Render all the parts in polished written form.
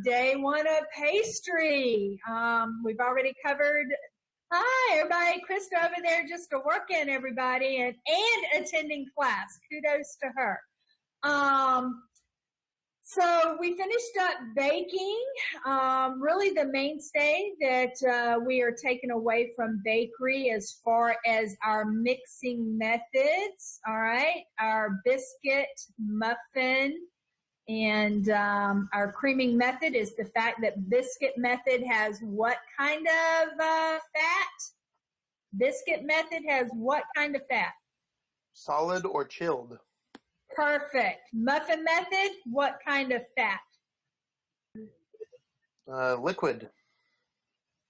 day one of pastry. We've already covered, hi everybody, Krista over there just working everybody and attending class. Kudos to her. So we finished up baking. Really the mainstay that we are taking away from bakery as far as our mixing methods, all right? Our biscuit, muffin, and our creaming method is the fact that biscuit method has what kind of fat? Biscuit method has what kind of fat? Solid or chilled? Perfect. Muffin method, what kind of fat? Liquid.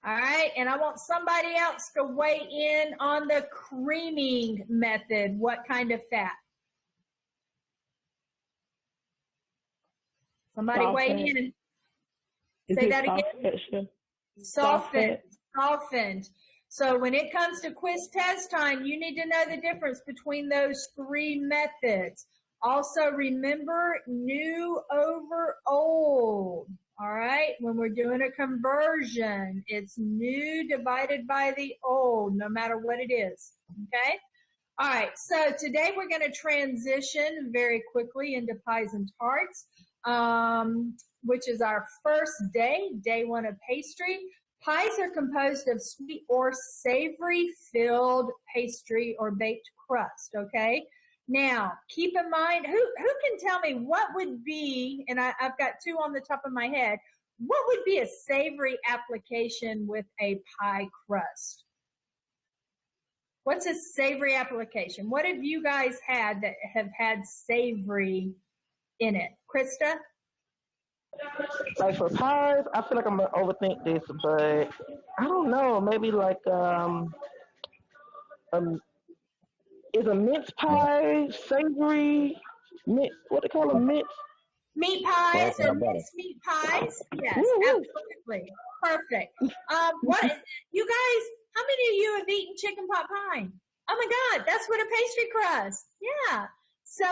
All right, and I want somebody else to weigh in on the creaming method. What kind of fat? Somebody weigh in and say that again. Softened. So when it comes to quiz test time, you need to know the difference between those three methods. Also remember new over old. All right, when we're doing a conversion, it's new divided by the old, no matter what it is. Okay? All right, so today we're going to transition very quickly into pies and tarts, which is our first day one of pastry. Pies are composed of sweet or savory filled pastry or baked crust, okay? Now, keep in mind, who can tell me what would be, and I've got two on the top of my head, what would be a savory application with a pie crust? What's a savory application? What have you guys had that have had savory in it? Krista? Like for pies, I feel like I'm going to overthink this, but I don't know, maybe like, is a mince pie savory? Mint, what they call them, mince? Meat pies and minced meat pies. Yes, absolutely. Perfect. What you guys, how many of you have eaten chicken pot pie? Oh my God, that's what a pastry crust. Yeah. So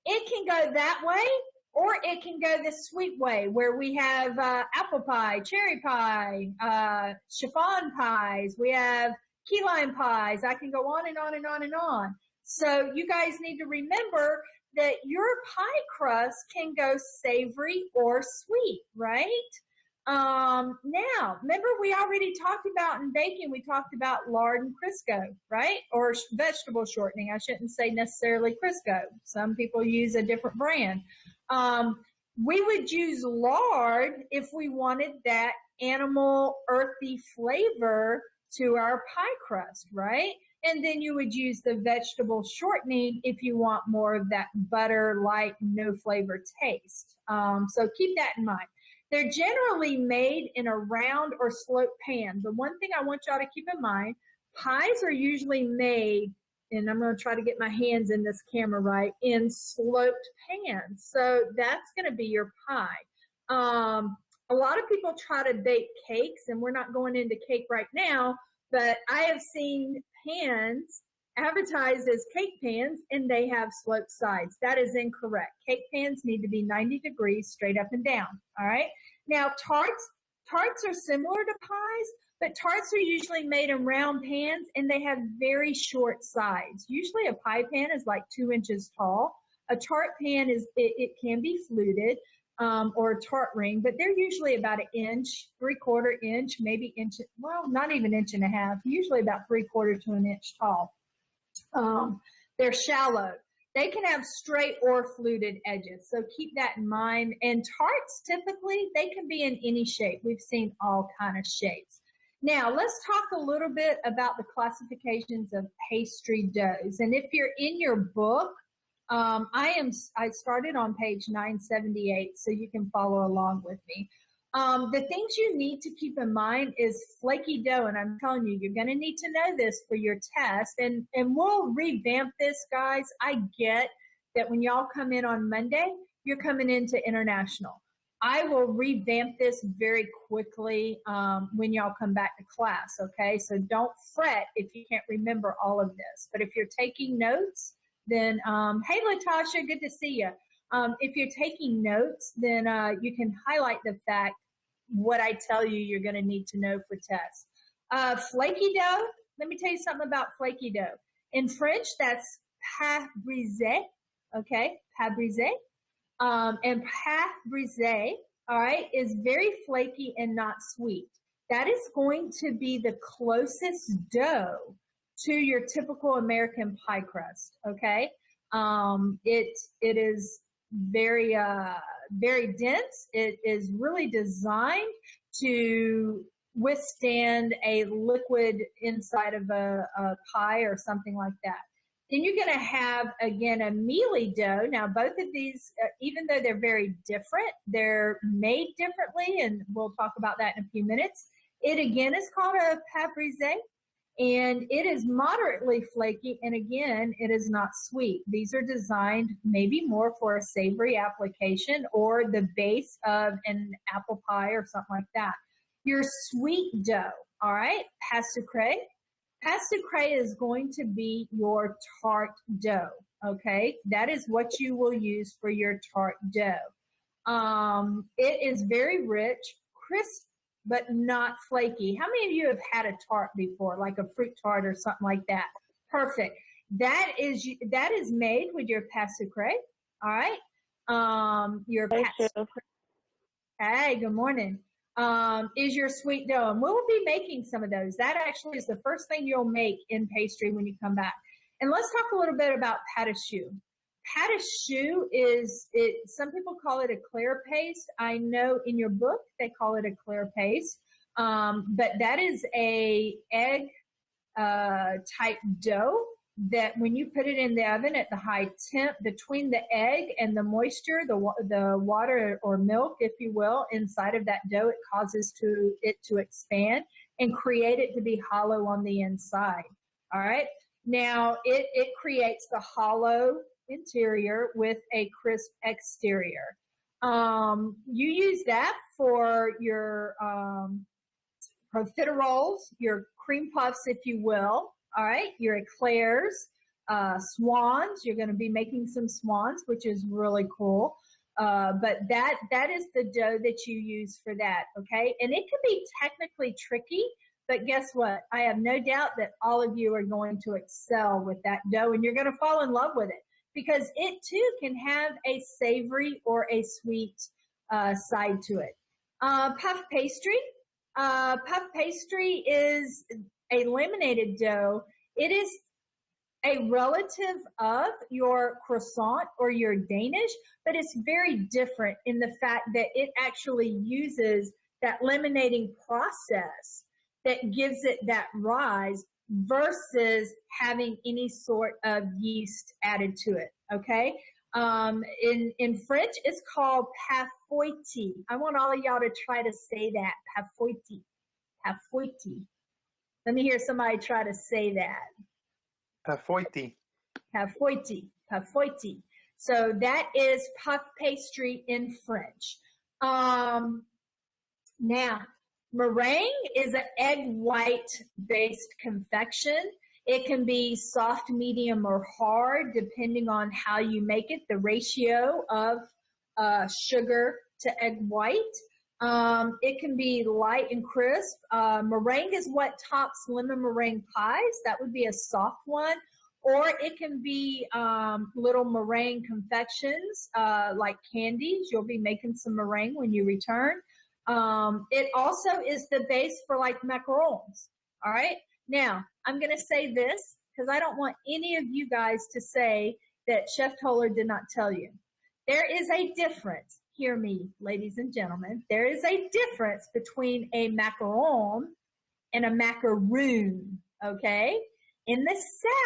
it can go that way, or it can go the sweet way where we have apple pie, cherry pie, chiffon pies. We have key lime pies. I can go on and on and on and on. So you guys need to remember that your pie crust can go savory or sweet, right? Now, remember we already talked about in baking, we talked about lard and Crisco, right? Or vegetable shortening. I shouldn't say necessarily Crisco. Some people use a different brand. We would use lard if we wanted that animal earthy flavor to our pie crust, right? And then you would use the vegetable shortening if you want more of that butter-like, no flavor taste. So keep that in mind. They're generally made in a round or sloped pan. The one thing I want y'all to keep in mind, pies are usually made, and I'm going to try to get my hands in this camera right, in sloped pans. So that's going to be your pie. A lot of people try to bake cakes, and we're not going into cake right now, but I have seen pans advertised as cake pans, and they have sloped sides. That is incorrect. Cake pans need to be 90 degrees straight up and down, all right? Now, tarts are similar to pies, but tarts are usually made in round pans, and they have very short sides. Usually a pie pan is like 2 inches tall. A tart pan it can be fluted, or a tart ring, but they're usually about 1 inch, 3/4 inch, maybe inch, well, not even 1.5 inches, usually about 3/4 to 1 inch tall. They're shallow. They can have straight or fluted edges, so keep that in mind. And tarts, typically, they can be in any shape. We've seen all kind of shapes. Now, let's talk a little bit about the classifications of pastry doughs. And if you're in your book, I started on page 978, so you can follow along with me. The things you need to keep in mind is flaky dough, and I'm telling you, you're going to need to know this for your test, and we'll revamp this, guys. I get that when y'all come in on Monday, you're coming into international. I will revamp this very quickly when y'all come back to class, okay? So don't fret if you can't remember all of this, but if you're taking notes, then, hey, Latasha, good to see you. If you're taking notes, then you can highlight the fact what I tell you you're going to need to know for tests. Flaky dough, let me tell you something about flaky dough. In French, that's pain brisé, okay, pain brisé. And pain brisé, all right, is very flaky and not sweet. That is going to be the closest dough to your typical American pie crust, okay? It is very, very dense. It is really designed to withstand a liquid inside of a pie or something like that. Then you're going to have, again, a mealy dough. Now, both of these, even though they're very different, they're made differently, and we'll talk about that in a few minutes. It, again, is called a pain brisé, and it is moderately flaky, and, again, it is not sweet. These are designed maybe more for a savory application or the base of an apple pie or something like that. Your sweet dough, all right, pain sucré. Pain sucré is going to be your tart dough, okay? That is what you will use for your tart dough. It is very rich, crisp, but not flaky. How many of you have had a tart before, like a fruit tart or something like that? Perfect. That is made with your pain sucré, all right? Your pain sucré. Hey, good morning. Is your sweet dough. And we'll be making some of those. That actually is the first thing you'll make in pastry when you come back. And let's talk a little bit about pâte à choux. Pâte à choux some people call it a Claire paste. I know in your book they call it a Claire paste. But that is a egg type dough that when you put it in the oven at the high temp, between the egg and the moisture, the water or milk, if you will, inside of that dough, it causes it to expand and create it to be hollow on the inside. All right. Now it creates the hollow interior with a crisp exterior. You use that for your profiteroles, your cream puffs, if you will. All right, your eclairs, swans. You're going to be making some swans, which is really cool. But that is the dough that you use for that, okay? And it can be technically tricky, but guess what? I have no doubt that all of you are going to excel with that dough, and you're going to fall in love with it because it, too, can have a savory or a sweet side to it. Puff pastry. Puff pastry is a laminated dough. It is a relative of your croissant or your Danish, but it's very different in the fact that it actually uses that laminating process that gives it that rise versus having any sort of yeast added to it, okay? In French, it's called pâte feuilletée. I want all of y'all to try to say that, pâte feuilletée, pâte feuilletée. Let me hear somebody try to say that. Pâte feuilletée. Pâte feuilletée. Pâte feuilletée. So that is puff pastry in French. Now, meringue is an egg white based confection. It can be soft, medium, or hard depending on how you make it, the ratio of sugar to egg white. It can be light and crisp. Meringue is what tops lemon meringue pies. That would be a soft one. Or it can be little meringue confections like candies. You'll be making some meringue when you return. It also is the base for like macarons. All right. Now, I'm going to say this because I don't want any of you guys to say that Chef Toller did not tell you. There is a difference. Hear me, ladies and gentlemen. There is a difference between a macaron and a macaroon, okay? In the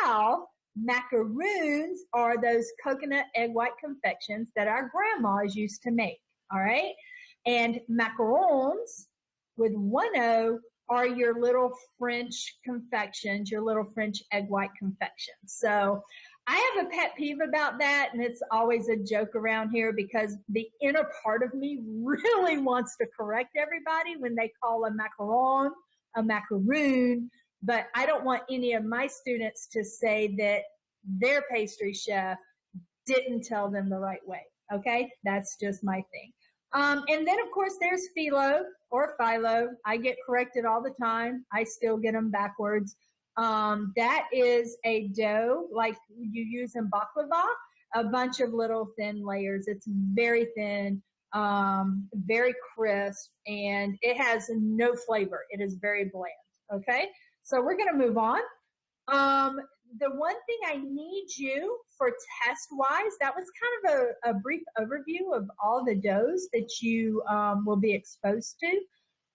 South, macaroons are those coconut egg white confections that our grandmas used to make, all right? And macarons with one O are your little French confections, your little French egg white confections. So I have a pet peeve about that, and it's always a joke around here because the inner part of me really wants to correct everybody when they call a macaron a macaroon, but I don't want any of my students to say that their pastry chef didn't tell them the right way. Okay, that's just my thing. And then, of course, there's phyllo or phyllo. I get corrected all the time. I still get them backwards. That is a dough like you use in baklava, a bunch of little thin layers. It's very thin, very crisp, and it has no flavor. It is very bland. Okay, so we're going to move on. The one thing I need you for test-wise, that was kind of a brief overview of all the doughs that you will be exposed to.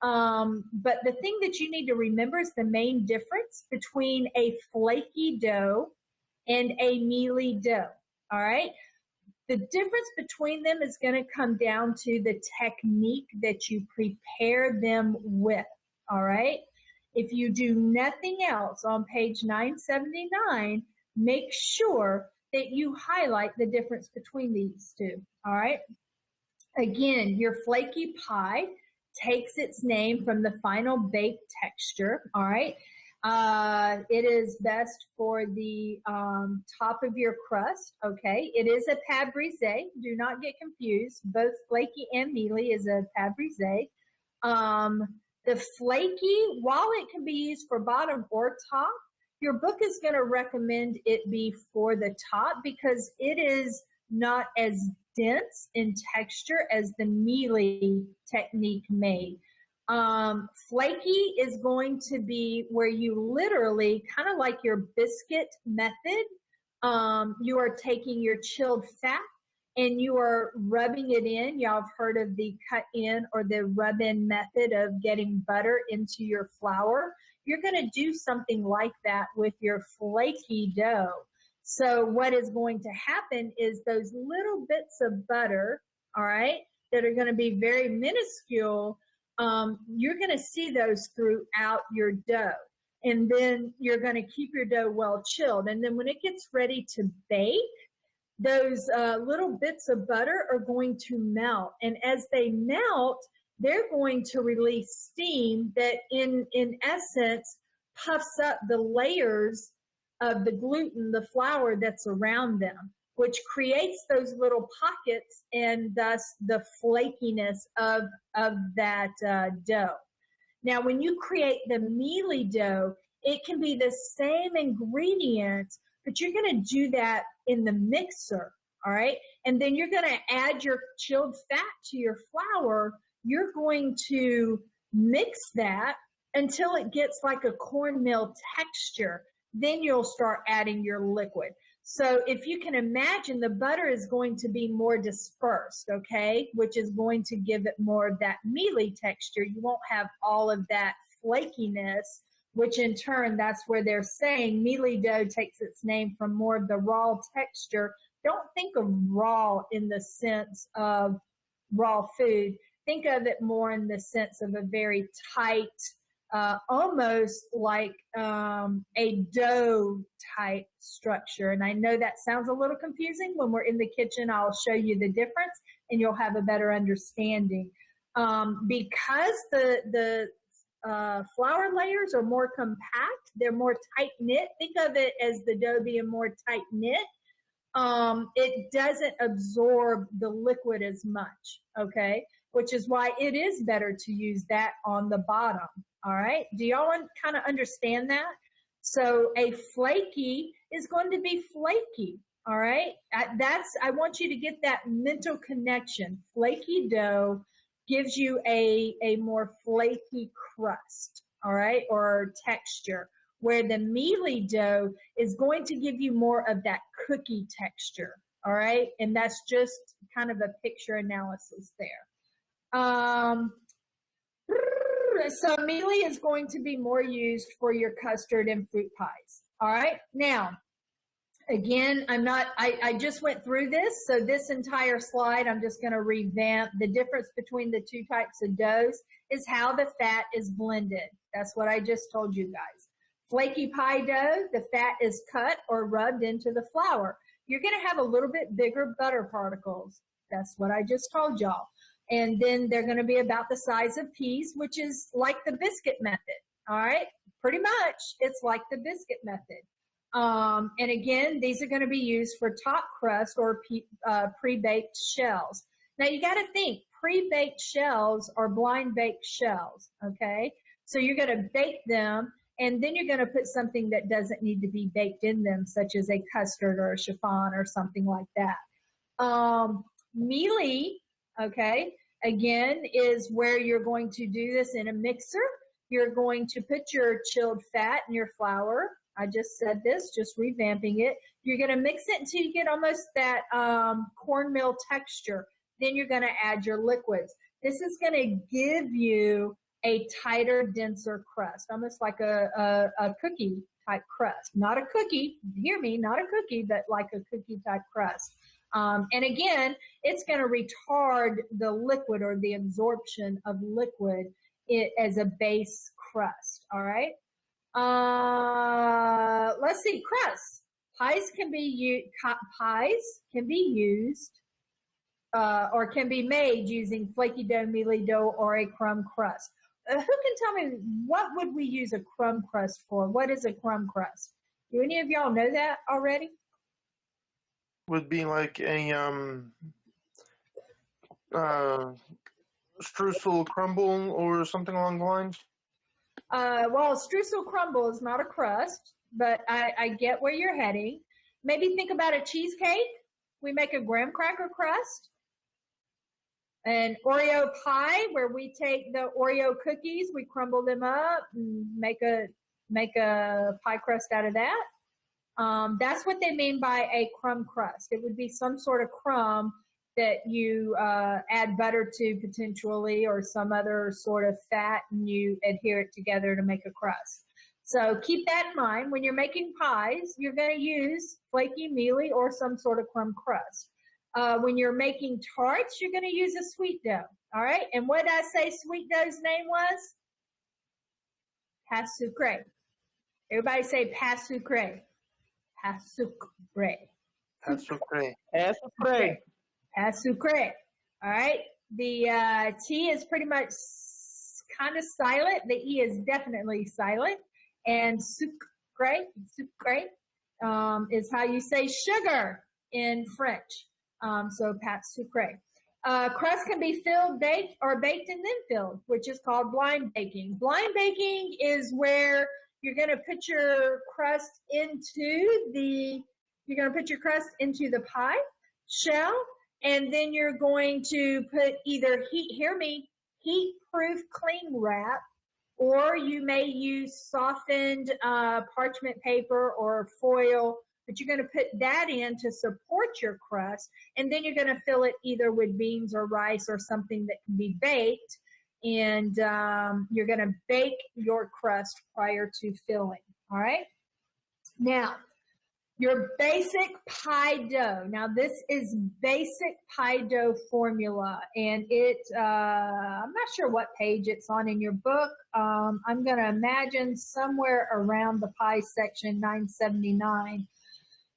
But the thing that you need to remember is the main difference between a flaky dough and a mealy dough, all right? The difference between them is going to come down to the technique that you prepare them with, all right? If you do nothing else on page 979, make sure that you highlight the difference between these two, all right? Again, your flaky pie takes its name from the final baked texture, all right? It is best for the top of your crust, okay? It is a pâte brisée. Do not get confused. Both flaky and mealy is a pâte brisée. The flaky, while it can be used for bottom or top, your book is going to recommend it be for the top because it is not as dense in texture as the mealy technique made. Flaky is going to be where you literally, kind of like your biscuit method, you are taking your chilled fat and you are rubbing it in. Y'all have heard of the cut in or the rub in method of getting butter into your flour. You're going to do something like that with your flaky dough. So what is going to happen is those little bits of butter, all right, that are going to be very minuscule, you're going to see those throughout your dough. And then you're going to keep your dough well chilled. And then when it gets ready to bake, those little bits of butter are going to melt. And as they melt, they're going to release steam that in essence puffs up the layers of the gluten, the flour that's around them, which creates those little pockets and thus the flakiness of that dough. Now, when you create the mealy dough, it can be the same ingredients, but you're going to do that in the mixer, all right? And then you're going to add your chilled fat to your flour. You're going to mix that until it gets like a cornmeal texture. Then you'll start adding your liquid. So if you can imagine, the butter is going to be more dispersed, okay, which is going to give it more of that mealy texture. You won't have all of that flakiness, which in turn, that's where they're saying mealy dough takes its name from more of the raw texture. Don't think of raw in the sense of raw food. Think of it more in the sense of a very tight, almost like a dough type structure. And I know that sounds a little confusing. When we're in the kitchen, I'll show you the difference and you'll have a better understanding. Because the flour layers are more compact, they're more tight knit. Think of it as the dough being more tight knit. It doesn't absorb the liquid as much, okay? Which is why it is better to use that on the bottom, all right? Do y'all kind of understand that? So a flaky is going to be flaky, all right? I want you to get that mental connection. Flaky dough gives you a more flaky crust, all right, or texture, where the mealy dough is going to give you more of that cookie texture, all right? And that's just kind of a picture analysis there. So mealy is going to be more used for your custard and fruit pies, all right? Now, again, I just went through this, so this entire slide, I'm just going to revamp. The difference between the two types of doughs is how the fat is blended. That's what I just told you guys. Flaky pie dough, the fat is cut or rubbed into the flour. You're going to have a little bit bigger butter particles. That's what I just told y'all. And then they're going to be about the size of peas, which is like the biscuit method, all right? Pretty much, it's like the biscuit method. And again, these are going to be used for top crust or pre-baked shells. Now you got to think, pre-baked shells are blind baked shells, okay? So you're going to bake them, and then you're going to put something that doesn't need to be baked in them, such as a custard or a chiffon or something like that. Mealy, okay, again, is where you're going to do this in a mixer. You're going to put your chilled fat and your flour. I just said this, just revamping it. You're going to mix it until you get almost that cornmeal texture. Then you're going to add your liquids. This is going to give you a tighter, denser crust, almost like a cookie type crust. Not a cookie, hear me, not a cookie, but like a cookie type crust. And again, it's going to retard the liquid or the absorption of liquid as a base crust, all right? Let's see, crust. Pies can be used or can be made using flaky dough, mealy dough, or a crumb crust. Who can tell me what would we use a crumb crust for? What is a crumb crust? Do any of y'all know that already? Would be like a streusel crumble or something along the lines. Well, streusel crumble is not a crust, but I get where you're heading. Maybe think about a cheesecake. We make a graham cracker crust. An Oreo pie, where we take the Oreo cookies, we crumble them up and make a pie crust out of that. That's what they mean by a crumb crust. It would be some sort of crumb that you add butter to potentially, or some other sort of fat, and you adhere it together to make a crust. So keep that in mind. When you're making pies, you're going to use flaky, mealy, or some sort of crumb crust. When you're making tarts, you're going to use a sweet dough. All right. And what did I say sweet dough's name was? Pas sucré. Everybody say pas sucré. Pas sucré. That's okay. As a pray. Pas sucré. All right. The T is pretty much kind of silent. The E is definitely silent. And sucré is how you say sugar in French. So pas sucré. Crust can be filled, baked, or baked and then filled, which is called blind baking. Blind baking is where you're going to put your crust into the pie shell, and then you're going to put either heat-proof cling wrap, or you may use softened parchment paper or foil, but you're going to put that in to support your crust, and then you're going to fill it either with beans or rice or something that can be baked, and you're going to bake your crust prior to filling, all right? Now, your basic pie dough. Now, this is basic pie dough formula, and I'm not sure what page it's on in your book. I'm going to imagine somewhere around the pie section, 979.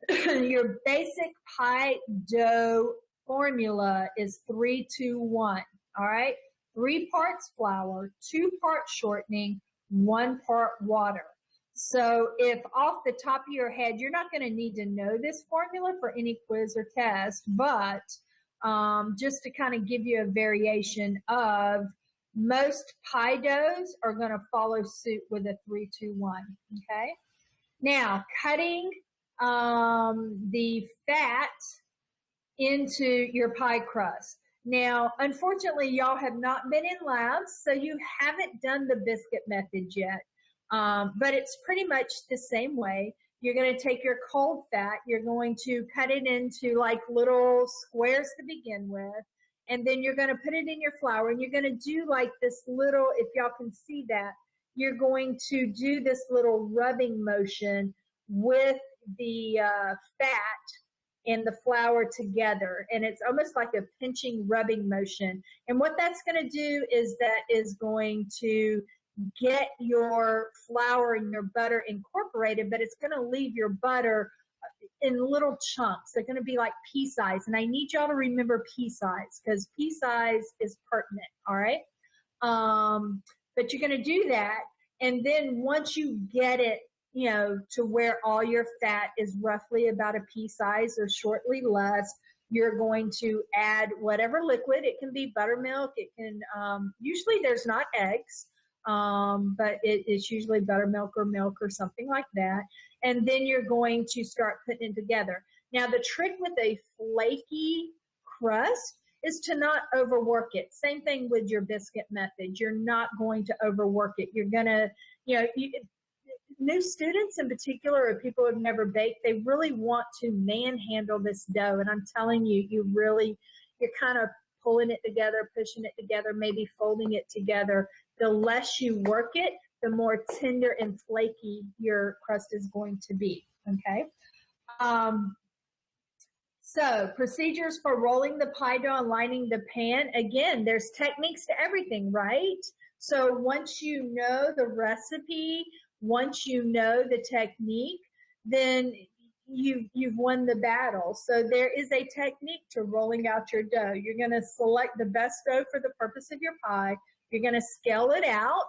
Your basic pie dough formula is 3-2-1, all right? 3 parts flour, 2 parts shortening, 1 part water. So if off the top of your head, you're not going to need to know this formula for any quiz or test, but just to kind of give you a variation of, most pie doughs are going to follow suit with a 3-2-1, okay? Now, cutting the fat into your pie crust. Now, unfortunately, y'all have not been in labs, so you haven't done the biscuit method yet. But it's pretty much the same way. You're going to take your cold fat, you're going to cut it into like little squares to begin with, and then you're going to put it in your flour, and you're going to do like this little, if y'all can see that, you're going to do this little rubbing motion with the fat and the flour together, and it's almost like a pinching rubbing motion. And what that's going to do is that is going to get your flour and your butter incorporated, but it's going to leave your butter in little chunks. They're going to be like pea size, and I need y'all to remember pea size, because pea size is pertinent, all right? But you're going to do that, and then once you get it you know, to where all your fat is roughly about a pea size or shortly less, you're going to add whatever liquid. It can be buttermilk. It can, usually there's not eggs, but it's usually buttermilk or milk or something like that. And then you're going to start putting it together. Now, the trick with a flaky crust is to not overwork it. Same thing with your biscuit method. You're not going to overwork it. You're going to, you know, new students in particular, or people who have never baked, they really want to manhandle this dough. And I'm telling you, you're kind of pulling it together, pushing it together, maybe folding it together. The less you work it, the more tender and flaky your crust is going to be, okay? So procedures for rolling the pie dough and lining the pan. Again, there's techniques to everything, right? So once you know the recipe, once you know the technique, then you've won the battle. So there is a technique to rolling out your dough. You're going to select the best dough for the purpose of your pie. You're going to scale it out.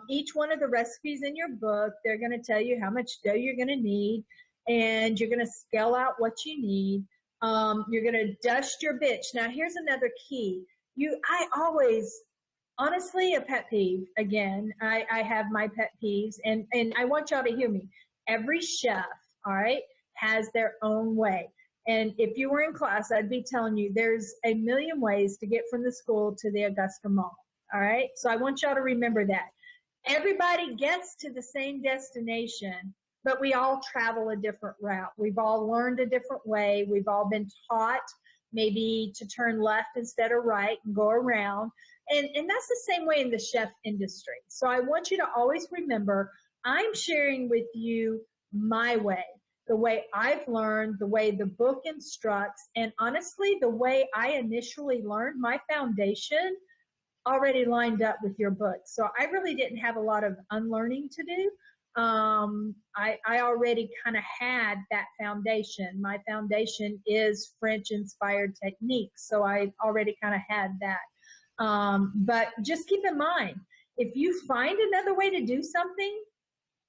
Each one of the recipes in your book, they're going to tell you how much dough you're going to need, and you're going to scale out what you need. You're going to dust your bench. Now, here's another key. I always, honestly, a pet peeve. Again, I have my pet peeves, and I want y'all to hear me. Every chef, all right, has their own way. And if you were in class, I'd be telling you there's a million ways to get from the school to the Augusta Mall. All right. So I want y'all to remember that. Everybody gets to the same destination, but we all travel a different route. We've all learned a different way. We've all been taught maybe to turn left instead of right and go around. And that's the same way in the chef industry. So I want you to always remember, I'm sharing with you my way, the way I've learned, the way the book instructs, and honestly, the way I initially learned. My foundation already lined up with your book. So I really didn't have a lot of unlearning to do. I already kind of had that foundation. My foundation is French-inspired techniques, so I already kind of had that. But just keep in mind, if you find another way to do something,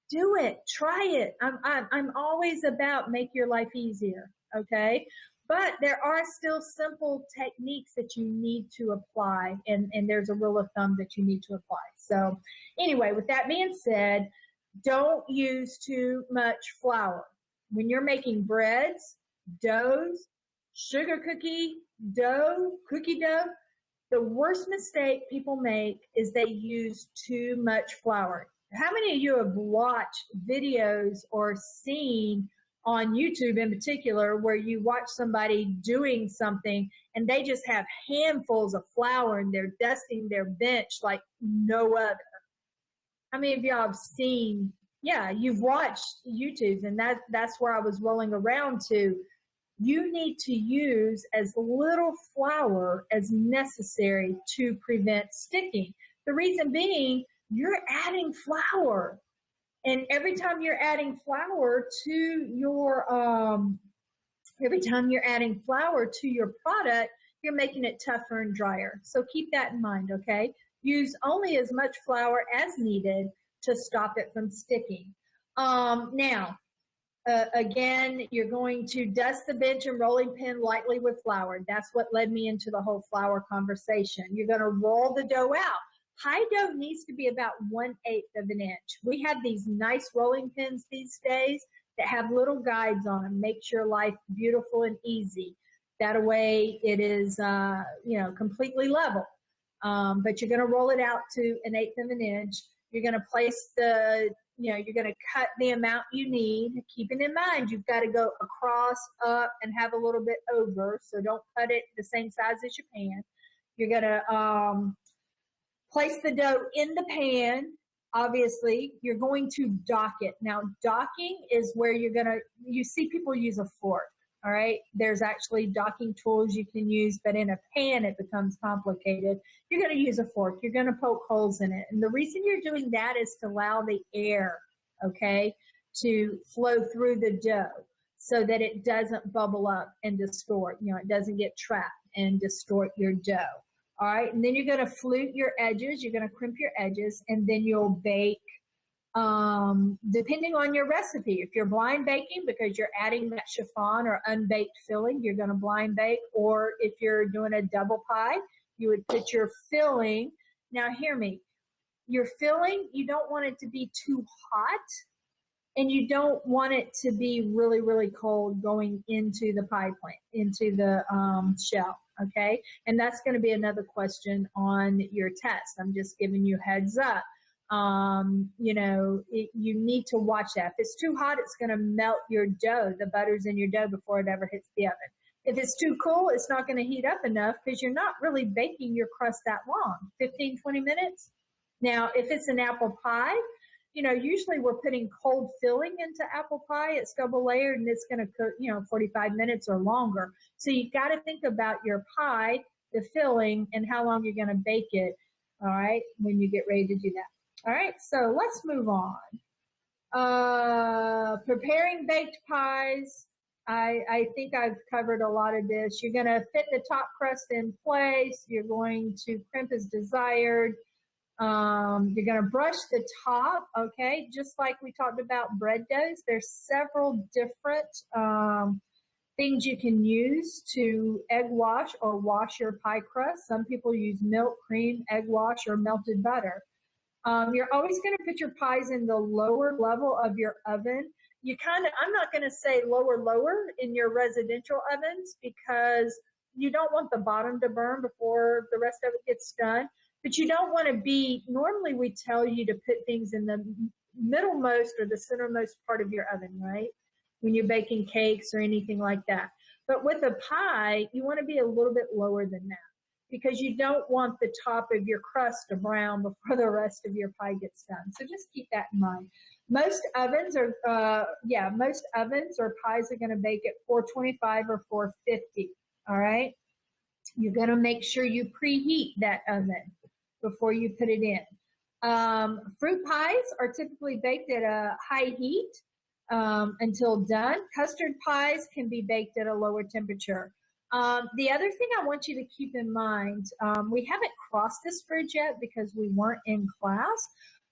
do it, try it. I'm always about make your life easier, okay? But there are still simple techniques that you need to apply, and there's a rule of thumb that you need to apply. So anyway, with that being said, don't use too much flour. When you're making breads, doughs, sugar cookie dough, cookie dough, the worst mistake people make is they use too much flour. How many of you have watched videos or seen on YouTube in particular where you watch somebody doing something and they just have handfuls of flour and they're dusting their bench like no other? How many of y'all have seen, yeah, you've watched YouTubes, and that's where I was rolling around to. You need to use as little flour as necessary to prevent sticking. The reason being, you're adding flour. And every time you're adding flour to your product, you're making it tougher and drier. So keep that in mind, okay? Use only as much flour as needed to stop it from sticking. Again, you're going to dust the bench and rolling pin lightly with flour. That's what led me into the whole flour conversation. You're going to roll the dough out. Pie dough needs to be about 1/8 of an inch. We have these nice rolling pins these days that have little guides on them. Makes your life beautiful and easy. That way it is, completely level. But you're going to roll it out to 1/8 of an inch. You're going to place you're going to cut the amount you need. Keeping in mind, you've got to go across, up, and have a little bit over. So don't cut it the same size as your pan. You're going to place the dough in the pan. Obviously, you're going to dock it. Now, docking is where you see people use a fork. All right, there's actually docking tools you can use, but in a pan it becomes complicated. You're going to use a fork. You're going to poke holes in it. And the reason you're doing that is to allow the air, okay, to flow through the dough so that it doesn't bubble up and distort. It doesn't get trapped and distort your dough. All right, and then you're going to flute your edges. You're going to crimp your edges, and then you'll bake Depending on your recipe. If you're blind baking because you're adding that chiffon or unbaked filling, you're going to blind bake. Or if you're doing a double pie, you would put your filling. Now hear me, your filling, you don't want it to be too hot, and you don't want it to be really, really cold going into the pie plate, into the shell, okay? And that's going to be another question on your test. I'm just giving you a heads up. You know, you need to watch that. If it's too hot, it's going to melt your dough, the butter's in your dough before it ever hits the oven. If it's too cool, it's not going to heat up enough because you're not really baking your crust that long, 15, 20 minutes. Now, if it's an apple pie, you know, usually we're putting cold filling into apple pie. It's double layered and it's going to cook, you know, 45 minutes or longer. So you got to think about your pie, the filling, and how long you're going to bake it, all right, when you get ready to do that. All right, so let's move on. Preparing baked pies. I think I've covered a lot of this. You're going to fit the top crust in place. You're going to crimp as desired. You're going to brush the top, okay? Just like we talked about bread doughs, there's several different things you can use to egg wash or wash your pie crust. Some people use milk, cream, egg wash, or melted butter. You're always going to put your pies in the lower level of your oven. You kind of, I'm not going to say lower in your residential ovens because you don't want the bottom to burn before the rest of it gets done. But you don't want to be, normally we tell you to put things in the middlemost or the centermost part of your oven, right? When you're baking cakes or anything like that. But with a pie, you want to be a little bit lower than that because you don't want the top of your crust to brown before the rest of your pie gets done. So just keep that in mind. Most ovens are, most ovens or pies are going to bake at 425 or 450, all right? You're going to make sure you preheat that oven before you put it in. Fruit pies are typically baked at a high heat until done. Custard pies can be baked at a lower temperature. The other thing I want you to keep in mind, we haven't crossed this bridge yet because we weren't in class,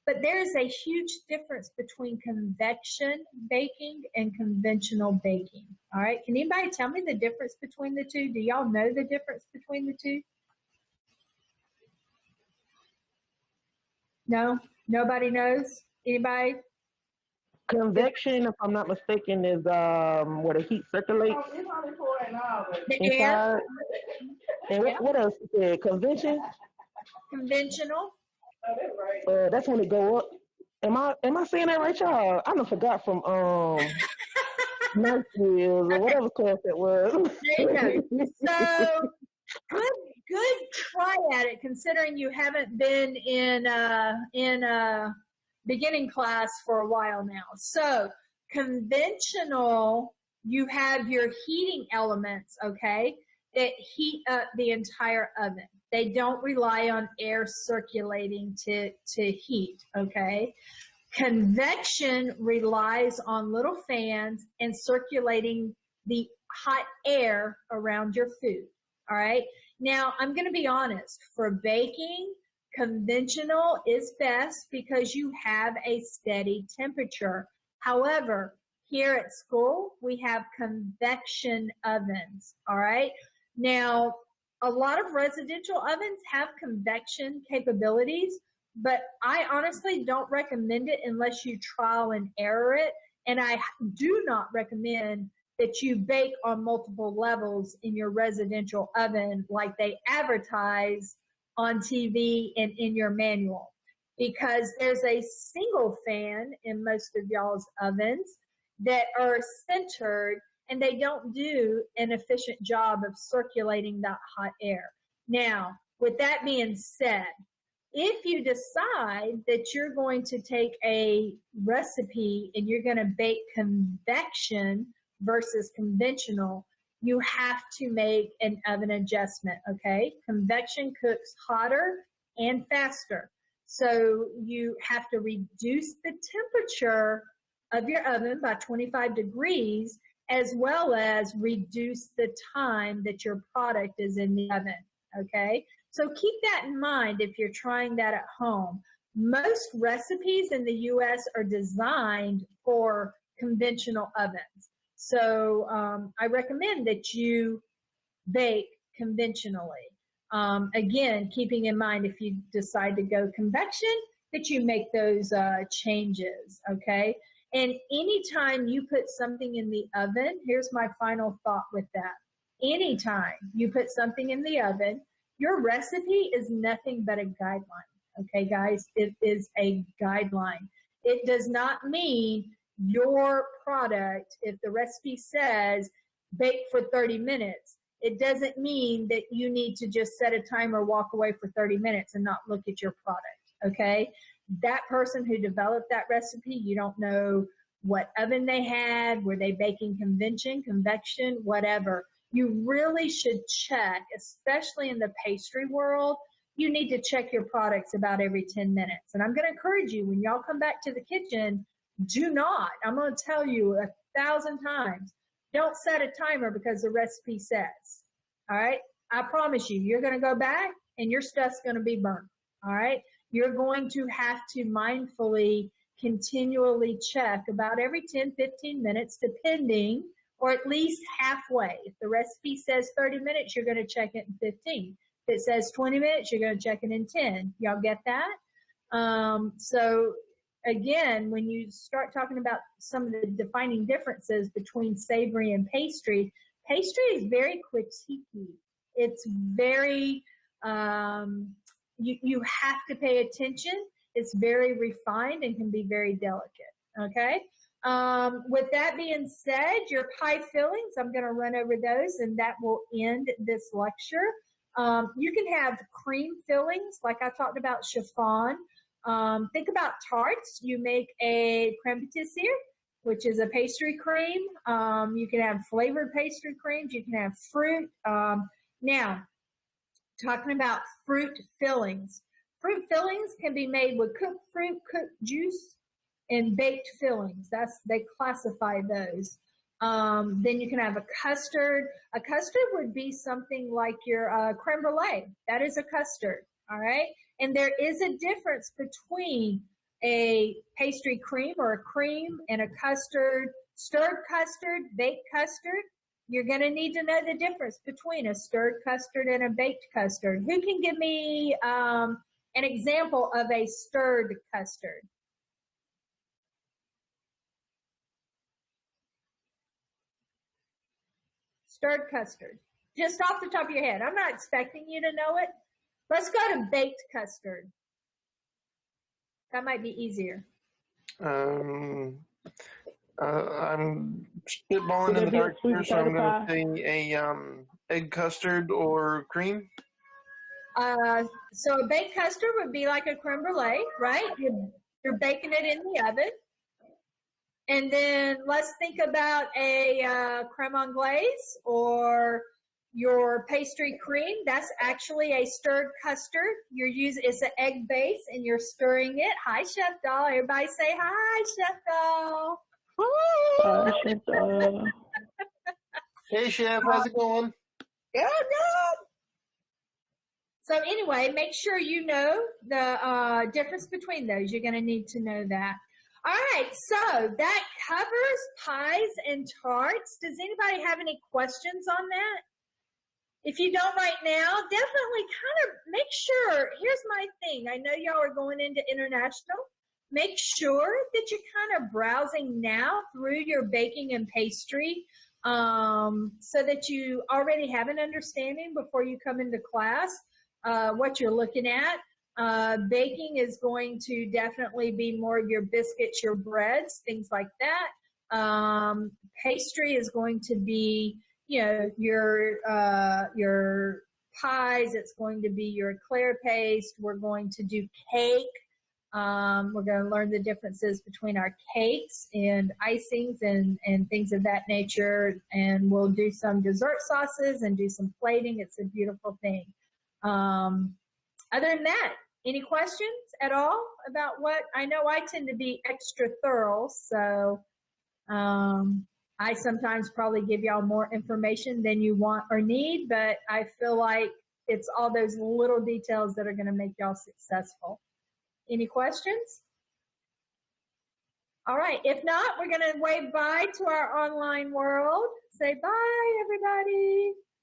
but there is a huge difference between convection baking and conventional baking. All right, can anybody tell me the difference between the two? Do y'all know the difference between the two? No? Nobody knows? Anybody? Convection, if I'm not mistaken, is where the heat circulates inside. And what else is there? Convention? Conventional. That's when it go up. Am I saying that right, y'all? I done forgot from night skills or whatever class that was. There you go. So good try at it, considering you haven't been in beginning class for a while now. So conventional, you have your heating elements, okay, that heat up the entire oven. They don't rely on air circulating to heat, okay? Convection relies on little fans and circulating the hot air around your food, all right? Now, I'm going to be honest. For baking, conventional is best because you have a steady temperature. However, here at school, we have convection ovens, all right? Now, a lot of residential ovens have convection capabilities, but I honestly don't recommend it unless you trial and error it. And I do not recommend that you bake on multiple levels in your residential oven like they advertise on TV and in your manual, because there's a single fan in most of y'all's ovens that are centered and they don't do an efficient job of circulating that hot air. Now, with that being said, if you decide that you're going to take a recipe and you're going to bake convection versus conventional, you have to make an oven adjustment, okay? Convection cooks hotter and faster. So you have to reduce the temperature of your oven by 25 degrees, as well as reduce the time that your product is in the oven, okay? So keep that in mind if you're trying that at home. most recipes in the US are designed for conventional ovens. So I recommend that you bake conventionally. Again, keeping in mind if you decide to go convection, that you make those changes, okay? And anytime you put something in the oven, here's my final thought with that. Anytime you put something in the oven, your recipe is nothing but a guideline, okay, guys? It is a guideline. It does not mean your product, if the recipe says bake for 30 minutes, it doesn't mean that you need to just set a timer, walk away for 30 minutes and not look at your product, okay? That person who developed that recipe, you don't know what oven they had, were they baking convection, whatever. You really should check, especially in the pastry world, you need to check your products about every 10 minutes. And I'm going to encourage you, when y'all come back to the kitchen, do not, I'm going to tell you 1,000 times, don't set a timer because the recipe says, all right? I promise you, you're going to go back and your stuff's going to be burnt, all right? You're going to have to mindfully, continually check about every 10, 15 minutes, depending, or at least halfway. If the recipe says 30 minutes, you're going to check it in 15. If it says 20 minutes, you're going to check it in 10. Y'all get that? So again, when you start talking about some of the defining differences between savory and pastry, pastry is very critiquey. It's very, you have to pay attention. It's very refined and can be very delicate, okay? With that being said, your pie fillings, I'm going to run over those and that will end this lecture. You can have cream fillings, like I talked about chiffon. Think about tarts. You make a crème pâtissière, which is a pastry cream. You can have flavored pastry creams. You can have fruit. Now, talking about fruit fillings. Fruit fillings can be made with cooked fruit, cooked juice, and baked fillings. They classify those. Then you can have a custard. A custard would be something like your creme brulee. That is a custard, all right? And there is a difference between a pastry cream or a cream and a custard, stirred custard, baked custard. You're going to need to know the difference between a stirred custard and a baked custard. Who can give me an example of a stirred custard? Stirred custard. Just off the top of your head. I'm not expecting you to know it. Let's go to baked custard. That might be easier. I'm spitballing in the dark here, so I'm going to say a egg custard or cream. So a baked custard would be like a creme brulee, right? You're baking it in the oven. And then let's think about a creme anglaise or your pastry cream. That's actually a stirred custard. It's an egg base and you're stirring it. Hi, Chef Doll. Everybody say hi, Chef Doll. Hi, Chef Doll. Hey, Chef. How's it going? Good. So anyway, make sure you know the difference between those. You're going to need to know that. All right, so that covers pies and tarts. Does anybody have any questions on that? If you don't right now, definitely kind of make sure. Here's my thing. I know y'all are going into international. Make sure that you're kind of browsing now through your baking and pastry so that you already have an understanding before you come into class what you're looking at. Baking is going to definitely be more of your biscuits, your breads, things like that. Pastry is going to be, you know, your pies. It's going to be your eclair paste. We're going to do cake. We're going to learn the differences between our cakes and icings and things of that nature. And we'll do some dessert sauces and do some plating. It's a beautiful thing. Other than that, any questions at all about what? I know I tend to be extra thorough, so I sometimes probably give y'all more information than you want or need, but I feel like it's all those little details that are going to make y'all successful. Any questions? All right. If not, we're going to wave bye to our online world. Say bye, everybody.